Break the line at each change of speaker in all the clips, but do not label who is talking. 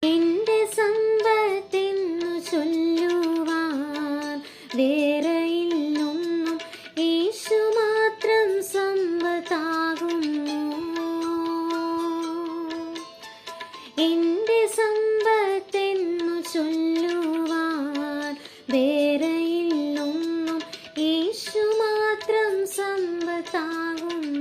എന്റെ സമ്പത്തെന്നു ചൊല്ലുവാൻ വേറെയില്ലൊന്നും, യേശു മാത്രം സമ്പത്താകുന്നു. എന്റെ സമ്പത്തെന്നു ചൊല്ലുവാൻ വേറെയില്ലൊന്നും, യേശു മാത്രം സമ്പത്താകുന്നു.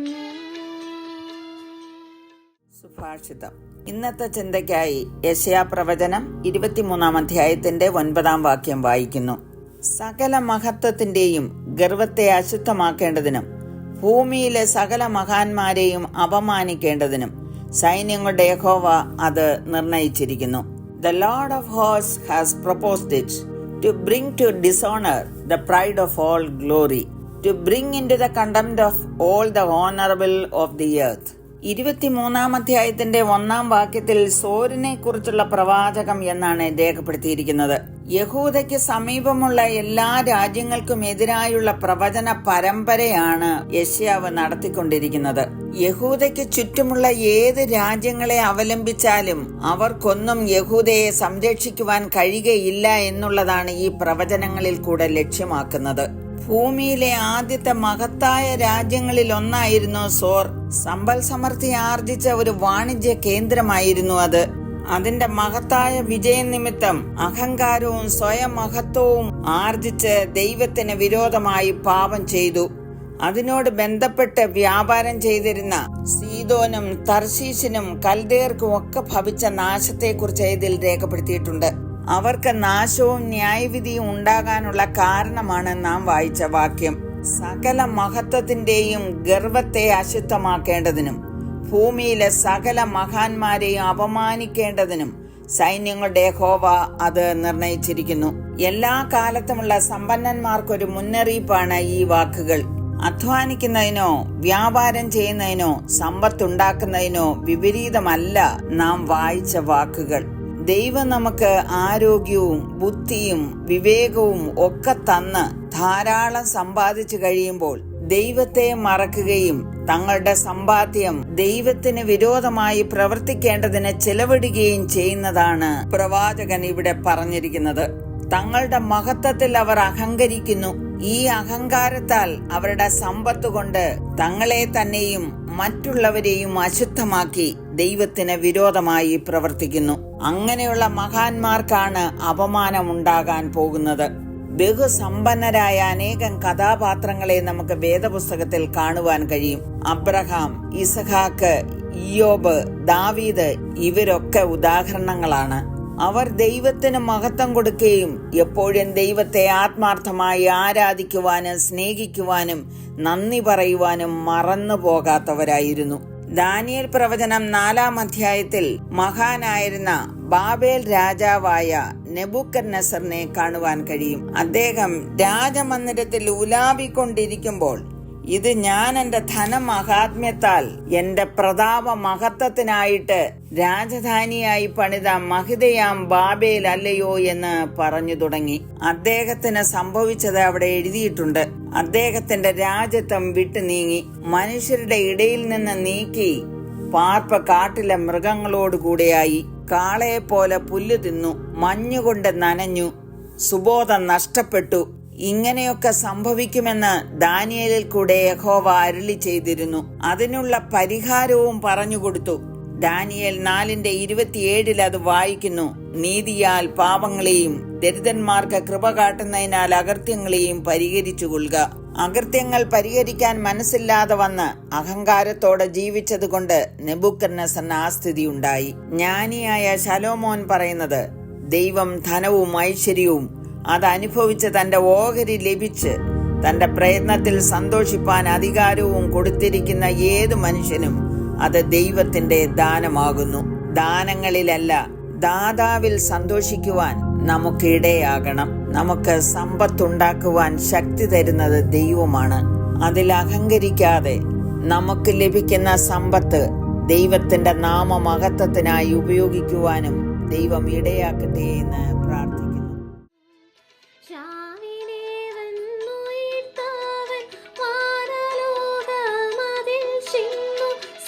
സുഭാഷിതം. ഇന്നത്തെ ചിന്തയ്ക്കായി യെശയ്യാ പ്രവചനം 23 അധ്യായത്തിന്റെ 9 വാക്യം വായിക്കുന്നു. സകല മഹത്വത്തിന്റെയും ഗർവത്തെ അശുദ്ധമാക്കേണ്ടതിനും ഭൂമിയിലെ സകല മഹാന്മാരെയും അപമാനിക്കേണ്ടതിനും സൈന്യങ്ങളുടെ യഹോവ അത് നിർണയിച്ചിരിക്കുന്നു. The Lord of hosts has proposed it, to bring to dishonor the pride of all glory, to bring into the contempt of all the honorable of the earth. 23 അധ്യായത്തിന്റെ 1 വാക്യത്തിൽ സോരിനെ കുറിച്ചുള്ള പ്രവാചകം എന്നാണ് രേഖപ്പെടുത്തിയിരിക്കുന്നത്. യഹൂദയ്ക്ക് സമീപമുള്ള എല്ലാ രാജ്യങ്ങൾക്കും എതിരായുള്ള പ്രവചന പരമ്പരയാണ് യെശയ്യാവ് നടത്തിക്കൊണ്ടിരിക്കുന്നത്. യഹൂദയ്ക്ക് ചുറ്റുമുള്ള ഏത് രാജ്യങ്ങളെ അവലംബിച്ചാലും അവർക്കൊന്നും യഹൂദയെ സംരക്ഷിക്കുവാൻ കഴിയുകയില്ല എന്നുള്ളതാണ് ഈ പ്രവചനങ്ങളിൽ കൂടെ ലക്ഷ്യമാക്കുന്നത്. ഭൂമിയിലെ ആദ്യത്തെ മഹത്തായ രാജ്യങ്ങളിൽ ഒന്നായിരുന്നു സോർ. സമ്പൽ സമൃദ്ധി ആർജിച്ച ഒരു വാണിജ്യ കേന്ദ്രമായിരുന്നു അത്. അതിന്റെ മഹത്തായ വിജയനിമിത്തം അഹങ്കാരവും സ്വയം മഹത്വവും ആർജിച്ച് ദൈവത്തിന് വിരോധമായി പാപം ചെയ്തു. അതിനോട് ബന്ധപ്പെട്ട് വ്യാപാരം ചെയ്തിരുന്ന സീദോനും തർശീശിനും കൽദേർക്കും ഒക്കെ ഭവിച്ച നാശത്തെക്കുറിച്ച് ഇതിൽ രേഖപ്പെടുത്തിയിട്ടുണ്ട്. അവർക്ക് നാശവും ന്യായവിധിയും ഉണ്ടാകാനുള്ള കാരണമാണ് നാം വായിച്ച വാക്യം. സകല മഹത്വത്തിന്റെയും ഗർവത്തെ അശുദ്ധമാക്കേണ്ടതിനും ഭൂമിയിലെ സകല മഹാന്മാരെയും അപമാനിക്കേണ്ടതിനും സൈന്യങ്ങളുടെ യഹോവ അത് നിർണയിച്ചിരിക്കുന്നു. എല്ലാ കാലത്തുമുള്ള സമ്പന്നന്മാർക്കൊരു മുന്നറിയിപ്പാണ് ഈ വാക്കുകൾ. അധ്വാനിക്കുന്നതിനോ വ്യാപാരം ചെയ്യുന്നതിനോ സമ്പത്തുണ്ടാക്കുന്നതിനോ വിപരീതമല്ല നാം വായിച്ച വാക്കുകൾ. ദൈവം നമുക്ക് ആരോഗ്യവും ബുദ്ധിയും വിവേകവും ഒക്കെ തന്ന് ധാരാളം സമ്പാദിച്ചു കഴിയുമ്പോൾ ദൈവത്തെ മറക്കുകയും തങ്ങളുടെ സമ്പാദ്യം ദൈവത്തിന് വിരോധമായി പ്രവർത്തിക്കേണ്ടതിന് ചെലവിടുകയും ചെയ്യുന്നതാണ് പ്രവാചകൻ ഇവിടെ പറഞ്ഞിരിക്കുന്നത്. തങ്ങളുടെ മഹത്വത്തിൽ അവർ അഹങ്കരിക്കുന്നു. ഈ അഹങ്കാരത്താൽ അവരുടെ സമ്പത്ത് കൊണ്ട് തങ്ങളെ തന്നെയും മറ്റുള്ളവരെയും അശുദ്ധമാക്കി ദൈവത്തിന് വിരോധമായി പ്രവർത്തിക്കുന്നു. അങ്ങനെയുള്ള മഹാന്മാർക്കാണ് അപമാനം ഉണ്ടാകാൻ പോകുന്നത്. ബഹുസമ്പന്നരായ അനേകം കഥാപാത്രങ്ങളെ നമുക്ക് വേദപുസ്തകത്തിൽ കാണുവാൻ കഴിയും. അബ്രഹാം, ഇസഹാക്ക്, ഇയ്യോബ്, ദാവീദ് ഇവരൊക്കെ ഉദാഹരണങ്ങളാണ്. അവർ ദൈവത്തിന് മഹത്വം കൊടുക്കുകയും എപ്പോഴും ദൈവത്തെ ആത്മാർത്ഥമായി ആരാധിക്കുവാനും സ്നേഹിക്കുവാനും നന്ദി പറയുവാനും മറന്നു പോകാത്തവരായിരുന്നു. ദാനിയേൽ പ്രവചനം 4 അധ്യായത്തിൽ മഹാനായിരുന്ന ബാബേൽ രാജാവായ നെബൂഖദ്നേസറിനെ കാണുവാൻ കഴിയും. അദ്ദേഹം രാജമന്ദിരത്തിൽ ഉലാവിക്കൊണ്ടിരിക്കുമ്പോൾ, ഇത് ഞാൻ എന്റെ ധനമഹാത്മ്യത്താൽ എന്റെ പ്രതാപ മഹത്വത്തിനായിട്ട് രാജധാനിയായി പണിത മഹിതയാം ബാബേൽ അല്ലയോ എന്ന് പറഞ്ഞു തുടങ്ങി. അദ്ദേഹത്തിന് സംഭവിച്ചത് അവിടെ എഴുതിയിട്ടുണ്ട്. അദ്ദേഹത്തിന്റെ രാജ്യത്വം വിട്ടു നീങ്ങി, മനുഷ്യരുടെ ഇടയിൽ നിന്ന് നീക്കി പാർപ്പ് കാട്ടിലെ മൃഗങ്ങളോടുകൂടെയായി. കാളയെപ്പോലെ പുല്ല് തിന്നു, മഞ്ഞുകൊണ്ട് നനഞ്ഞു, സുബോധം നഷ്ടപ്പെട്ടു. ഇങ്ങനെയൊക്കെ സംഭവിക്കുമെന്ന് ദാനിയേലിൽ കൂടെ യഹോവ അരുളി ചെയ്തിരുന്നു. അതിനുള്ള പരിഹാരവും പറഞ്ഞുകൊടുത്തു. ദാനിയേൽ 4:27 അത് വായിക്കുന്നു. നീതിയാൽ പാപങ്ങളെയും ദരിദ്രന്മാർക്ക് കൃപ കാട്ടുന്നതിനാൽ അകൃത്യങ്ങളെയും പരിഹരിച്ചുകൊള്ളുക. അകൃത്യങ്ങൾ പരിഹരിക്കാൻ മനസ്സില്ലാതെ വന്ന് അഹങ്കാരത്തോടെ ജീവിച്ചതുകൊണ്ട് നെബൂഖദ്നേസറിന് ആ സ്ഥിതി ഉണ്ടായി. ജ്ഞാനിയായ ശലോമോൻ പറയുന്നത്, ദൈവം ധനവും ഐശ്വര്യവും അതനുഭവിച്ച് തന്റെ ഓഹരി ലഭിച്ച് തന്റെ പ്രയത്നത്തിൽ സന്തോഷിപ്പാൻ അധികാരവും കൊടുത്തിരിക്കുന്ന ഏത് മനുഷ്യനും അത് ദൈവത്തിന്റെ ദാനമാകുന്നു. ദാനങ്ങളിലല്ല, ദാതാവിൽ സന്തോഷിക്കുവാൻ നമുക്കിടയാകണം. നമുക്ക് സമ്പത്തുണ്ടാക്കുവാൻ ശക്തി തരുന്നത് ദൈവമാണ്. അതിൽ അഹങ്കരിക്കാതെ നമുക്ക് ലഭിക്കുന്ന സമ്പത്ത് ദൈവത്തിന്റെ നാമമഹത്വത്തിനായി ഉപയോഗിക്കുവാനും ദൈവം ഇടയാക്കട്ടെ എന്ന് പ്രാർത്ഥിക്കുന്നു.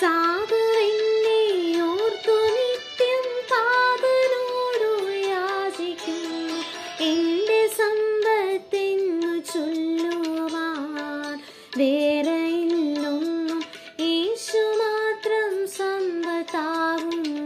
സാധുവെന്നെ ഓർത്തു നിത്യം പാതലോ വേറെയില്ലൊന്നും യേശു മാത്രം സമ്പത്താകുന്നു.